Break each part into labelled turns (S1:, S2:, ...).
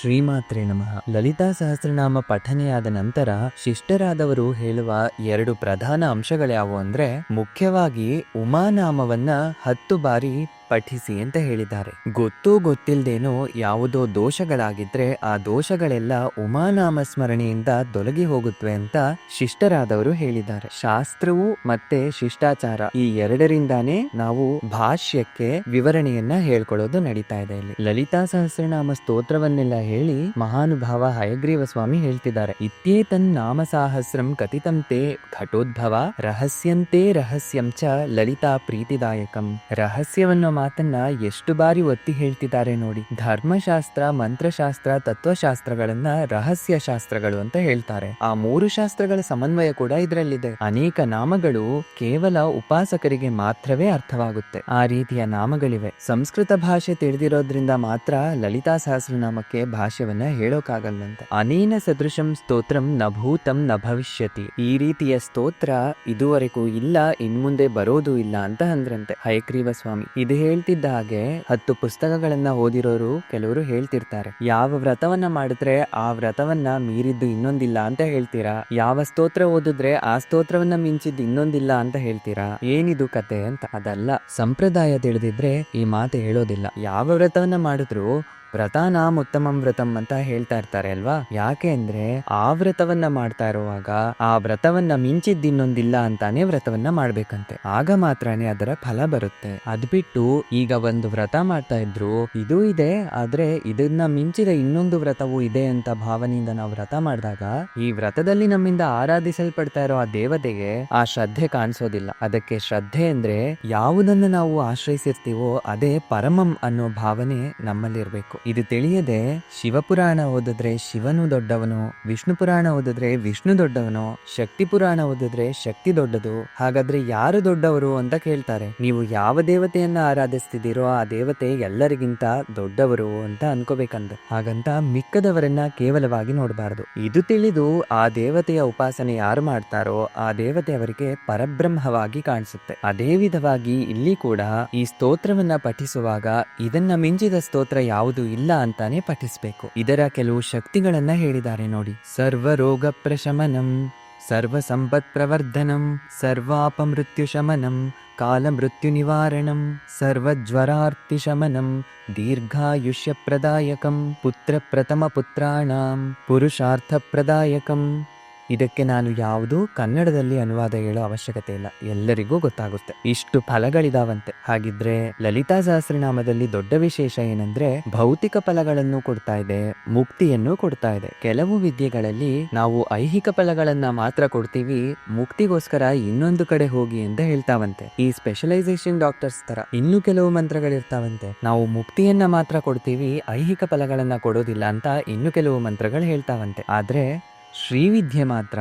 S1: ಶ್ರೀಮಾತ್ರೆ ನಮಃ. ಲಲಿತಾ ಸಹಸ್ರನಾಮ ಪಠನೆಯಾದ ನಂತರ ಶಿಷ್ಟರಾದವರು ಹೇಳುವ 2 ಪ್ರಧಾನ ಅಂಶಗಳ್ಯಾವು ಅಂದ್ರೆ, ಮುಖ್ಯವಾಗಿ ಉಮಾನಾಮವನ್ನ 10 ಬಾರಿ ಪಠಿಸಿ ಅಂತ ಹೇಳಿದ್ದಾರೆ. ಗೊತ್ತಿಲ್ದೇನೋ ಯಾವುದೋ ದೋಷಗಳಾಗಿದ್ರೆ ಆ ದೋಷಗಳೆಲ್ಲ ಉಮಾನಾಮ ಸ್ಮರಣೆಯಿಂದ ತೊಲಗಿ ಹೋಗುತ್ತವೆ ಅಂತ ಶಿಷ್ಟರಾದವರು ಹೇಳಿದ್ದಾರೆ. ಶಾಸ್ತ್ರವು ಮತ್ತೆ ಶಿಷ್ಟಾಚಾರ ಈ ಎರಡರಿಂದಾನೇ ನಾವು ಭಾಷ್ಯಕ್ಕೆ ವಿವರಣೆಯನ್ನ ಹೇಳ್ಕೊಳ್ಳೋದು ನಡೀತಾ ಇದೆ. ಇಲ್ಲಿ ಲಲಿತಾ ಸಹಸ್ರನಾಮ ಸ್ತೋತ್ರವನ್ನೆಲ್ಲ ಹೇಳಿ ಮಹಾನುಭಾವ ಹಯಗ್ರೀವ ಸ್ವಾಮಿ ಹೇಳ್ತಿದ್ದಾರೆ, ಇತ್ಯೇತನ್ ನಾಮ ಸಾಹಸ್ರಂ ಕಥಿತಂ ತೇ ಘಟೋದ್ಭವ ರಹಸ್ಯಂತೆ ರಹಸ್ಯಂ ಚ ಲಲಿತಾ ಪ್ರೀತಿದಾಯಕಂ. ರಹಸ್ಯವನ್ನು ಮಾತನ್ನ ಎಷ್ಟು ಬಾರಿ ಒತ್ತಿ ಹೇಳ್ತಿದ್ದಾರೆ ನೋಡಿ. ಧರ್ಮಶಾಸ್ತ್ರ, ಮಂತ್ರಶಾಸ್ತ್ರ, ತತ್ವಶಾಸ್ತ್ರಗಳನ್ನ ರಹಸ್ಯ ಶಾಸ್ತ್ರಗಳು ಅಂತ ಹೇಳ್ತಾರೆ. ಆ 3 ಶಾಸ್ತ್ರಗಳ ಸಮನ್ವಯ ಕೂಡ ಇದರಲ್ಲಿದೆ. ಅನೇಕ ನಾಮಗಳು ಕೇವಲ ಉಪಾಸಕರಿಗೆ ಮಾತ್ರವೇ ಅರ್ಥವಾಗುತ್ತೆ. ಆ ರೀತಿಯ ನಾಮಗಳಿವೆ. ಸಂಸ್ಕೃತ ಭಾಷೆ ತಿಳಿದಿರೋದ್ರಿಂದ ಮಾತ್ರ ಲಲಿತಾ ಸಹಸ್ರನಾಮಕ್ಕೆ ಭಾಷ್ಯವನ್ನ ಹೇಳೋಕಾಗಲ್ಲಂತೆ. ಅನೇನ ಸದೃಶಂ ಸ್ತೋತ್ರಂ ನ ಭೂತಂ ನ ಭವಿಷ್ಯತಿ. ಈ ರೀತಿಯ ಸ್ತೋತ್ರ ಇದುವರೆಗೂ ಇಲ್ಲ, ಇನ್ಮುಂದೆ ಬರೋದು ಇಲ್ಲ ಅಂತ ಅಂದ್ರಂತೆ ಹಯಗ್ರೀವ ಸ್ವಾಮಿ. ಇದು ಹೇಳ್ತಿದ್ದ ಹಾಗೆ 10 ಪುಸ್ತಕಗಳನ್ನ ಓದಿರೋರು ಕೆಲವರು ಹೇಳ್ತಿರ್ತಾರೆ, ಯಾವ ವ್ರತವನ್ನ ಮಾಡಿದ್ರೆ ಆ ವ್ರತವನ್ನ ಮೀರಿದ್ದು ಇನ್ನೊಂದಿಲ್ಲ ಅಂತ ಹೇಳ್ತೀರಾ, ಯಾವ ಸ್ತೋತ್ರ ಓದಿದ್ರೆ ಆ ಸ್ತೋತ್ರವನ್ನ ಮಿಂಚಿದ್ದು ಇನ್ನೊಂದಿಲ್ಲ ಅಂತ ಹೇಳ್ತೀರಾ, ಏನಿದು ಕತೆ ಅಂತ. ಅದಲ್ಲ, ಸಂಪ್ರದಾಯ ತಿಳಿದಿದ್ರೆ ಈ ಮಾತು ಹೇಳೋದಿಲ್ಲ. ಯಾವ ವ್ರತವನ್ನ ಮಾಡಿದ್ರು ವ್ರತಾನಾಂ ಉತ್ತಮಂ ವ್ರತಂ ಅಂತ ಹೇಳ್ತಾ ಇರ್ತಾರೆ ಅಲ್ವಾ. ಯಾಕೆ ಅಂದ್ರೆ ಆ ವ್ರತವನ್ನ ಮಾಡ್ತಾ ಇರುವಾಗ ಆ ವ್ರತವನ್ನ ಮಿಂಚಿದ್ದಿನ್ನೊಂದಿಲ್ಲ ಅಂತಾನೆ ವ್ರತವನ್ನ ಮಾಡ್ಬೇಕಂತೆ. ಆಗ ಮಾತ್ರನೇ ಅದರ ಫಲ ಬರುತ್ತೆ. ಅದ್ಬಿಟ್ಟು ಈಗ ಒಂದು ವ್ರತ ಮಾಡ್ತಾ ಇದ್ರು, ಇದು ಇದೆ ಆದ್ರೆ ಇದನ್ನ ಮಿಂಚಿದ ಇನ್ನೊಂದು ವ್ರತವೂ ಇದೆ ಅಂತ ಭಾವನೆಯಿಂದ ನಾವು ವ್ರತ ಮಾಡಿದಾಗ ಈ ವ್ರತದಲ್ಲಿ ನಮ್ಮಿಂದ ಆರಾಧಿಸಲ್ಪಡ್ತಾ ಇರೋ ಆ ದೇವತೆಗೆ ಆ ಶ್ರದ್ಧೆ ಕಾಣಿಸೋದಿಲ್ಲ. ಅದಕ್ಕೆ ಶ್ರದ್ಧೆ ಅಂದ್ರೆ ಯಾವುದನ್ನ ನಾವು ಆಶ್ರಯಿಸಿರ್ತೀವೋ ಅದೇ ಪರಮಂ ಅನ್ನೋ ಭಾವನೆ ನಮ್ಮಲ್ಲಿರ್ಬೇಕು. ಇದು ತಿಳಿಯದೆ ಶಿವಪುರಾಣ ಓದಿದ್ರೆ ಶಿವನು ದೊಡ್ಡವನು, ವಿಷ್ಣು ಪುರಾಣ ಓದಿದ್ರೆ ವಿಷ್ಣು ದೊಡ್ಡವನು, ಶಕ್ತಿ ಪುರಾಣ ಓದಿದ್ರೆ ಶಕ್ತಿ ದೊಡ್ಡದು, ಹಾಗಾದ್ರೆ ಯಾರು ದೊಡ್ಡವರು ಅಂತ ಕೇಳ್ತಾರೆ. ನೀವು ಯಾವ ದೇವತೆಯನ್ನ ಆರಾಧಿಸ್ತಿದ್ದೀರೋ ಆ ದೇವತೆ ಎಲ್ಲರಿಗಿಂತ ದೊಡ್ಡವರು ಅಂತ ಅನ್ಕೋಬೇಕಂದ್ರೆ. ಹಾಗಂತ ಮಿಕ್ಕದವರನ್ನ ಕೇವಲವಾಗಿ ನೋಡಬಾರದು. ಇದು ತಿಳಿದು ಆ ದೇವತೆಯ ಉಪಾಸನೆ ಯಾರು ಮಾಡ್ತಾರೋ ಆ ದೇವತೆ ಅವರಿಗೆ ಪರಬ್ರಹ್ಮವಾಗಿ ಕಾಣಿಸುತ್ತೆ. ಅದೇ ವಿಧವಾಗಿ ಇಲ್ಲಿ ಕೂಡ ಈ ಸ್ತೋತ್ರವನ್ನ ಪಠಿಸುವಾಗ ಇದನ್ನ ಮಿಂಚಿದ ಸ್ತೋತ್ರ ಯಾವುದು ಇಲ್ಲ ಅಂತಾನೆ ಪಠಿಸಬೇಕು. ಇದರ ಕೆಲವು ಶಕ್ತಿಗಳನ್ನ ಹೇಳಿದ್ದಾರೆ ನೋಡಿ. ಸರ್ವ ರೋಗ ಪ್ರಶಮನಂ, ಸರ್ವ ಸಂಪತ್ ಪ್ರವರ್ಧನಂ, ಸರ್ವಾಪಮೃತ್ಯು ಶಮನಂ, ಕಾಲ ಮೃತ್ಯು ನಿವಾರಣಂ, ಸರ್ವಜ್ವರಾರ್ತಿ ಶಮನಂ, ದೀರ್ಘಾಯುಷ್ಯ ಪ್ರದಾಯಕಂ, ಪುತ್ರ ಪ್ರಥಮ ಪುತ್ರಾಣಾಂ ಪುರುಷಾರ್ಥ ಪ್ರದಾಯಕಂ. ಇದಕ್ಕೆ ನಾನು ಯಾವುದು ಕನ್ನಡದಲ್ಲಿ ಅನುವಾದ ಹೇಳೋ ಅವಶ್ಯಕತೆ ಇಲ್ಲ, ಎಲ್ಲರಿಗೂ ಗೊತ್ತಾಗುತ್ತೆ. ಇಷ್ಟು ಫಲಗಳಿದಾವಂತೆ. ಹಾಗಿದ್ರೆ ಲಲಿತಾ ಸಹಸ್ರನಾಮದಲ್ಲಿ ದೊಡ್ಡ ವಿಶೇಷ ಏನಂದ್ರೆ ಭೌತಿಕ ಫಲಗಳನ್ನು ಕೊಡ್ತಾ ಇದೆ, ಮುಕ್ತಿಯನ್ನು ಕೊಡ್ತಾ ಇದೆ. ಕೆಲವು ವಿದ್ಯೆಗಳಲ್ಲಿ ನಾವು ಐಹಿಕ ಫಲಗಳನ್ನ ಮಾತ್ರ ಕೊಡ್ತೀವಿ, ಮುಕ್ತಿಗೋಸ್ಕರ ಇನ್ನೊಂದು ಕಡೆ ಹೋಗಿ ಅಂತ ಹೇಳ್ತಾವಂತೆ. ಈ ಸ್ಪೆಷಲೈಸೇಷನ್ ಡಾಕ್ಟರ್ಸ್ ತರ ಇನ್ನು ಕೆಲವು ಮಂತ್ರಗಳಿರ್ತಾವಂತೆ. ನಾವು ಮುಕ್ತಿಯನ್ನ ಮಾತ್ರ ಕೊಡ್ತೀವಿ, ಐಹಿಕ ಫಲಗಳನ್ನ ಕೊಡೋದಿಲ್ಲ ಅಂತ ಇನ್ನು ಕೆಲವು ಮಂತ್ರಗಳು ಹೇಳ್ತಾವಂತೆ. ಆದ್ರೆ ಶ್ರೀವಿದ್ಯೆ ಮಾತ್ರ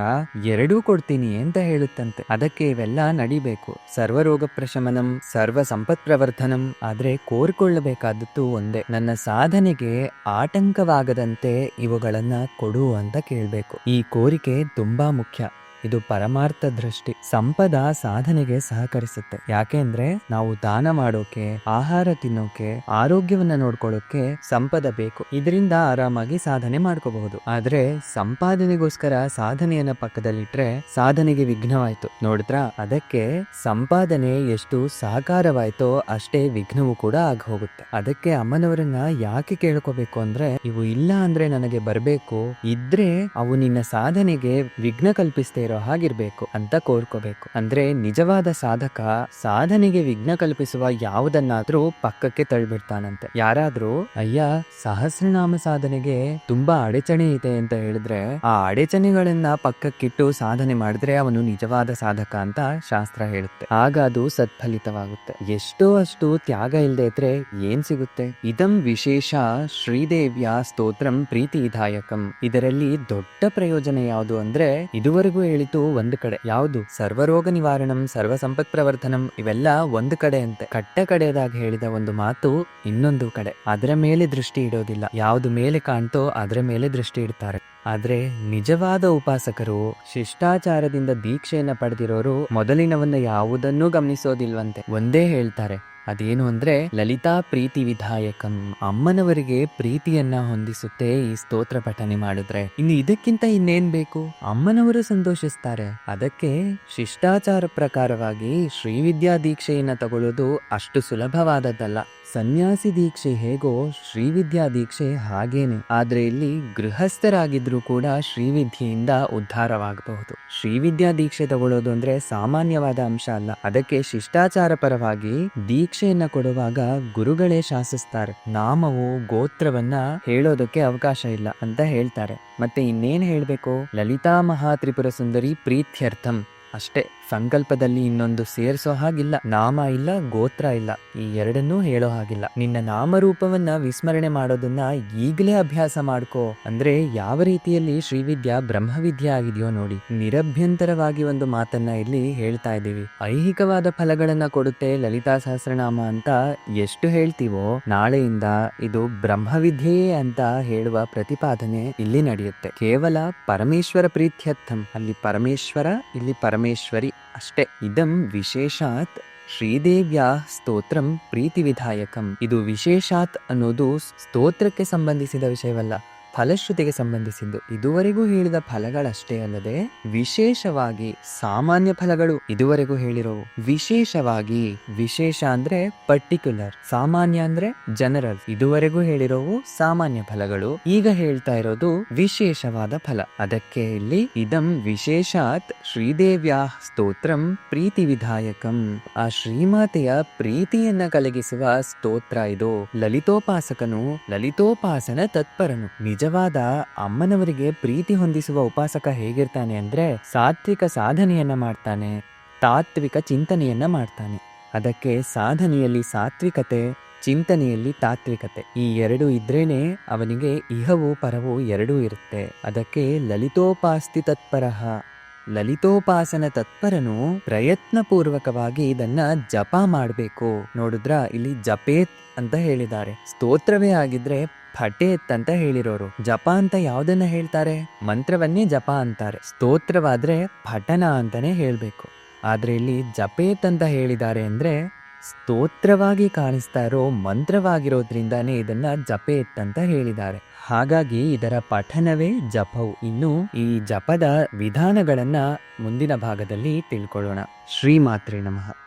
S1: ಎರಡೂ ಕೊಡ್ತೀನಿ ಅಂತ ಹೇಳುತ್ತಂತೆ. ಅದಕ್ಕೆ ಇವೆಲ್ಲ ನಡಿಬೇಕು. ಸರ್ವರೋಗ ಪ್ರಶಮನಂ, ಸರ್ವ ಸಂಪತ್ ಪ್ರವರ್ಧನಂ. ಆದ್ರೆ ಕೋರಿಕೊಳ್ಳಬೇಕಾದದ್ದು ಒಂದೇ, ನನ್ನ ಸಾಧನೆಗೆ ಆಟಂಕವಾಗದಂತೆ ಇವುಗಳನ್ನ ಕೊಡು ಅಂತ ಕೇಳ್ಬೇಕು. ಈ ಕೋರಿಕೆ ತುಂಬಾ ಮುಖ್ಯ. ಇದು ಪರಮಾರ್ಥ ದೃಷ್ಟಿ. ಸಂಪದ ಸಾಧನೆಗೆ ಸಹಕರಿಸುತ್ತೆ. ಯಾಕೆ ಅಂದ್ರೆ ನಾವು ದಾನ ಮಾಡೋಕೆ, ಆಹಾರ ತಿನ್ನೋಕೆ, ಆರೋಗ್ಯವನ್ನ ನೋಡ್ಕೊಳ್ಳೋಕೆ ಸಂಪದ ಬೇಕು. ಇದರಿಂದ ಆರಾಮಾಗಿ ಸಾಧನೆ ಮಾಡ್ಕೋಬಹುದು. ಆದ್ರೆ ಸಂಪಾದನೆಗೋಸ್ಕರ ಸಾಧನೆಯನ್ನ ಪಕ್ಕದಲ್ಲಿಟ್ರೆ ಸಾಧನೆಗೆ ವಿಘ್ನವಾಯ್ತು. ನೋಡಿದ್ರ, ಅದಕ್ಕೆ ಸಂಪಾದನೆ ಎಷ್ಟು ಸಹಕಾರವಾಯ್ತೋ ಅಷ್ಟೇ ವಿಘ್ನವೂ ಕೂಡ ಆಗ ಹೋಗುತ್ತೆ. ಅದಕ್ಕೆ ಅಮ್ಮನವರನ್ನ ಯಾಕೆ ಕೇಳ್ಕೋಬೇಕು ಅಂದ್ರೆ, ಇವು ಇಲ್ಲ ಅಂದ್ರೆ ನನಗೆ ಬರ್ಬೇಕು, ಇದ್ರೆ ಅವು ನಿನ್ನ ಸಾಧನೆಗೆ ವಿಘ್ನ ಕಲ್ಪಿಸ್ತೇ ಇರೋ ಹಾಗಿರ್ಬೇಕು ಅಂತ ಕೋರ್ಕೋಬೇಕು. ಅಂದ್ರೆ ನಿಜವಾದ ಸಾಧಕ ಸಾಧನೆಗೆ ವಿಘ್ನ ಕಲ್ಪಿಸುವ ಯಾವುದನ್ನಾದ್ರೂ ಪಕ್ಕಕ್ಕೆ ತಳ್ಳಿಬಿಡ್ತಾನಂತೆ. ಯಾರಾದ್ರೂ ಅಯ್ಯ ಸಹಸ್ರನಾಮ ಸಾಧನೆಗೆ ತುಂಬಾ ಅಡಚಣೆ ಇದೆ ಅಂತ ಹೇಳಿದ್ರೆ ಆ ಅಡಚಣೆಗಳನ್ನ ಪಕ್ಕಕ್ಕಿಟ್ಟು ಸಾಧನೆ ಮಾಡಿದ್ರೆ ಅವನು ನಿಜವಾದ ಸಾಧಕ ಅಂತ ಶಾಸ್ತ್ರ ಹೇಳುತ್ತೆ. ಆಗ ಅದು ಸತ್ಫಲಿತವಾಗುತ್ತೆ. ಎಷ್ಟೋ ಅಷ್ಟು ತ್ಯಾಗ ಇಲ್ಲದೆ ಇದ್ರೆ ಏನ್ ಸಿಗುತ್ತೆ? ಇದಂ ವಿಶೇಷ ಶ್ರೀದೇವಿಯ ಸ್ತೋತ್ರಂ ಪ್ರೀತಿದಾಯಕಂ. ಇದರಲ್ಲಿ ದೊಡ್ಡ ಪ್ರಯೋಜನ ಯಾವುದು ಅಂದ್ರೆ, ಇದುವರೆಗೂ ಹೇಳಿತು ಒಂದು ಕಡೆ, ಯಾವುದು ಸರ್ವರೋಗ ನಿವಾರಣಂ, ಸರ್ವ ಸಂಪತ್ ಪ್ರವರ್ಧನಂ, ಇವೆಲ್ಲ ಒಂದು ಕಡೆ ಅಂತೆ. ಕಟ್ಟ ಕಡೆಯದಾಗ ಹೇಳಿದ ಒಂದು ಮಾತು ಇನ್ನೊಂದು ಕಡೆ. ಅದರ ಮೇಲೆ ದೃಷ್ಟಿ ಇಡೋದಿಲ್ಲ. ಯಾವುದು ಮೇಲೆ ಕಾಣ್ತೋ ಅದರ ಮೇಲೆ ದೃಷ್ಟಿ ಇಡ್ತಾರೆ. ಆದ್ರೆ ನಿಜವಾದ ಉಪಾಸಕರು, ಶಿಷ್ಟಾಚಾರದಿಂದ ದೀಕ್ಷೆಯನ್ನ ಪಡೆದಿರೋರು ಮೊದಲಿನವನ್ನ ಯಾವುದನ್ನೂ ಗಮನಿಸೋದಿಲ್ವಂತೆ. ಒಂದೇ ಹೇಳ್ತಾರೆ, ಅದೇನು ಅಂದ್ರೆ ಲಲಿತಾ ಪ್ರೀತಿ ವಿಧಾಯಕಂ. ಅಮ್ಮನವರಿಗೆ ಪ್ರೀತಿಯನ್ನ ಹೊಂದಿಸುತ್ತೆ ಈ ಸ್ತೋತ್ರ ಪಠನೆ ಮಾಡಿದ್ರೆ. ಇನ್ನು ಇದಕ್ಕಿಂತ ಇನ್ನೇನ್ ಬೇಕು? ಅಮ್ಮನವರು ಸಂತೋಷಿಸ್ತಾರೆ. ಅದಕ್ಕೆ ಶಿಷ್ಟಾಚಾರ ಪ್ರಕಾರವಾಗಿ ಶ್ರೀವಿದ್ಯಾ ದೀಕ್ಷೆಯನ್ನ ತಗೊಳ್ಳೋದು ಅಷ್ಟು ಸುಲಭವಾದದ್ದಲ್ಲ. ಸನ್ಯಾಸಿ ದೀಕ್ಷೆ ಹೇಗೋ ಶ್ರೀವಿದ್ಯಾ ದೀಕ್ಷೆ ಹಾಗೇನೆ. ಆದ್ರೆ ಇಲ್ಲಿ ಗೃಹಸ್ಥರಾಗಿದ್ರು ಕೂಡ ಶ್ರೀವಿದ್ಯೆಯಿಂದ ಉದ್ಧಾರವಾಗಬಹುದು. ಶ್ರೀವಿದ್ಯಾ ದೀಕ್ಷೆ ತಗೊಳ್ಳೋದು ಅಂದ್ರೆ ಸಾಮಾನ್ಯವಾದ ಅಂಶ ಅಲ್ಲ. ಅದಕ್ಕೆ ಶಿಷ್ಟಾಚಾರ ಪರವಾಗಿ ದೀಕ್ಷೆಯನ್ನ ಕೊಡುವಾಗ ಗುರುಗಳೇ ಶಾಸಿಸ್ತಾರೆ. ನಾಮವು ಗೋತ್ರವನ್ನ ಹೇಳೋದಕ್ಕೆ ಅವಕಾಶ ಇಲ್ಲ ಅಂತ ಹೇಳ್ತಾರೆ. ಮತ್ತೆ ಇನ್ನೇನ್ ಹೇಳ್ಬೇಕು? ಲಲಿತಾ ಮಹಾತ್ರಿಪುರ ಸುಂದರಿ ಪ್ರೀತ್ಯರ್ಥಂ ಅಷ್ಟೇ. ಸಂಕಲ್ಪದಲ್ಲಿ ಇನ್ನೊಂದು ಸೇರಿಸೋ ಹಾಗಿಲ್ಲ. ನಾಮ ಇಲ್ಲ, ಗೋತ್ರ ಇಲ್ಲ, ಈ ಎರಡನ್ನೂ ಹೇಳೋ ಹಾಗಿಲ್ಲ. ನಿನ್ನ ನಾಮರೂಪವನ್ನ ವಿಸ್ಮರಣೆ ಮಾಡೋದನ್ನ ಈಗಲೇ ಅಭ್ಯಾಸ ಮಾಡ್ಕೋ. ಅಂದ್ರೆ ಯಾವ ರೀತಿಯಲ್ಲಿ ಶ್ರೀವಿದ್ಯಾ ಬ್ರಹ್ಮವಿದ್ಯೆ ಆಗಿದೆಯೋ ನೋಡಿ. ನಿರಭ್ಯಂತರವಾಗಿ ಒಂದು ಮಾತನ್ನ ಇಲ್ಲಿ ಹೇಳ್ತಾ ಇದ್ದೀವಿ. ಐಹಿಕವಾದ ಫಲಗಳನ್ನ ಕೊಡುತ್ತೆ ಲಲಿತಾ ಸಹಸ್ರನಾಮ ಅಂತ ಎಷ್ಟು ಹೇಳ್ತೀವೋ, ನಾಳೆಯಿಂದ ಇದು ಬ್ರಹ್ಮವಿದ್ಯೆಯೇ ಅಂತ ಹೇಳುವ ಪ್ರತಿಪಾದನೆ ಇಲ್ಲಿ ನಡೆಯುತ್ತೆ. ಕೇವಲ ಪರಮೇಶ್ವರ ಪ್ರೀತ್ಯರ್ಥಂ. ಅಲ್ಲಿ ಪರಮೇಶ್ವರ, ಇಲ್ಲಿ ಪರಮೇಶ್ವರಿ ಅಷ್ಟೇ. ಇದಂ ವಿಶೇಷಾತ್ ಶ್ರೀದೇವ್ಯಾ ಸ್ತೋತ್ರಂ ಪ್ರೀತಿ ವಿಧಾಯಕಂ. ಇದು ವಿಶೇಷಾತ್ ಅನ್ನೋದು ಸ್ತೋತ್ರಕ್ಕೆ ಸಂಬಂಧಿಸಿದ ವಿಷಯವಲ್ಲ, ಫಲಶ್ರುತಿಗೆ ಸಂಬಂಧಿಸಿದ್ದು. ಇದುವರೆಗೂ ಹೇಳಿದ ಫಲಗಳಷ್ಟೇ ಅಲ್ಲದೆ ವಿಶೇಷವಾಗಿ ಸಾಮಾನ್ಯ ಫಲಗಳು ಇದುವರೆಗೂ ಹೇಳಿರೋವು. ವಿಶೇಷವಾಗಿ, ವಿಶೇಷ ಅಂದ್ರೆ ಪರ್ಟಿಕ್ಯುಲರ್, ಸಾಮಾನ್ಯ ಅಂದ್ರೆ ಜನರಲ್. ಇದುವರೆಗೂ ಹೇಳಿರೋವು ಸಾಮಾನ್ಯ ಫಲಗಳು. ಈಗ ಹೇಳ್ತಾ ಇರೋದು ವಿಶೇಷವಾದ ಫಲ. ಅದಕ್ಕೆ ಇಲ್ಲಿ ಇದಂ ವಿಶೇಷಾತ್ ಶ್ರೀದೇವ್ಯಾ ಸ್ತೋತ್ರಂ ಪ್ರೀತಿ ವಿಧಾಯಕಂ. ಆ ಶ್ರೀಮಾತೆಯ ಪ್ರೀತಿಯನ್ನ ಕಲಗಿಸುವ ಸ್ತೋತ್ರ ಇದು. ಲಲಿತೋಪಾಸಕನು ಲಲಿತೋಪಾಸನ ತತ್ಪರನು. ನಿಜವಾದ ಅಮ್ಮನವರಿಗೆ ಪ್ರೀತಿ ಹೊಂದಿಸುವ ಉಪಾಸಕ ಹೇಗಿರ್ತಾನೆ ಅಂದ್ರೆ ಸಾತ್ವಿಕ ಸಾಧನೆಯನ್ನ ಮಾಡ್ತಾನೆ, ತಾತ್ವಿಕ ಚಿಂತನೆಯನ್ನ ಮಾಡ್ತಾನೆ. ಅದಕ್ಕೆ ಸಾಧನೆಯಲ್ಲಿ ಸಾತ್ವಿಕತೆ, ಚಿಂತನೆಯಲ್ಲಿ ತಾತ್ವಿಕತೆ, ಈ ಎರಡು ಇದ್ರೇನೆ ಅವನಿಗೆ ಇಹವು ಪರವು ಎರಡೂ ಇರುತ್ತೆ. ಅದಕ್ಕೆ ಲಲಿತೋಪಾಸ್ತಿ ತತ್ಪರಃ. ಲಲಿತೋಪಾಸನ ತತ್ಪರನು ಪ್ರಯತ್ನ ಪೂರ್ವಕವಾಗಿ ಇದನ್ನ ಜಪ ಮಾಡಬೇಕು. ನೋಡಿದ್ರ ಇಲ್ಲಿ ಜಪೇತ್ ಅಂತ ಹೇಳಿದ್ದಾರೆ. ಸ್ತೋತ್ರವೇ ಆಗಿದ್ರೆ ಪಠೇತ್ ಅಂತ ಹೇಳಿರೋರು. ಜಪ ಅಂತ ಯಾವ್ದನ್ನ ಹೇಳ್ತಾರೆ? ಮಂತ್ರವನ್ನೇ ಜಪ ಅಂತಾರೆ. ಸ್ತೋತ್ರವಾದ್ರೆ ಪಠನ ಅಂತಾನೆ ಹೇಳ್ಬೇಕು. ಆದ್ರೆ ಇಲ್ಲಿ ಜಪೇತ್ ಅಂತ ಹೇಳಿದ್ದಾರೆ ಅಂದ್ರೆ ಸ್ತೋತ್ರವಾಗಿ ಕಾಣಿಸ್ತಾ ಇರೋ ಮಂತ್ರವಾಗಿರೋದ್ರಿಂದಾನೇ ಇದನ್ನ ಜಪೇತ್ ಅಂತ ಹೇಳಿದ್ದಾರೆ. ಹಾಗಾಗಿ ಇದರ ಪಠನವೇ ಜಪವು. ಇನ್ನು ಈ ಜಪದ ವಿಧಾನಗಳನ್ನ ಮುಂದಿನ ಭಾಗದಲ್ಲಿ ತಿಳ್ಕೊಳ್ಳೋಣ. ಶ್ರೀಮಾತ್ರೇ ನಮಃ.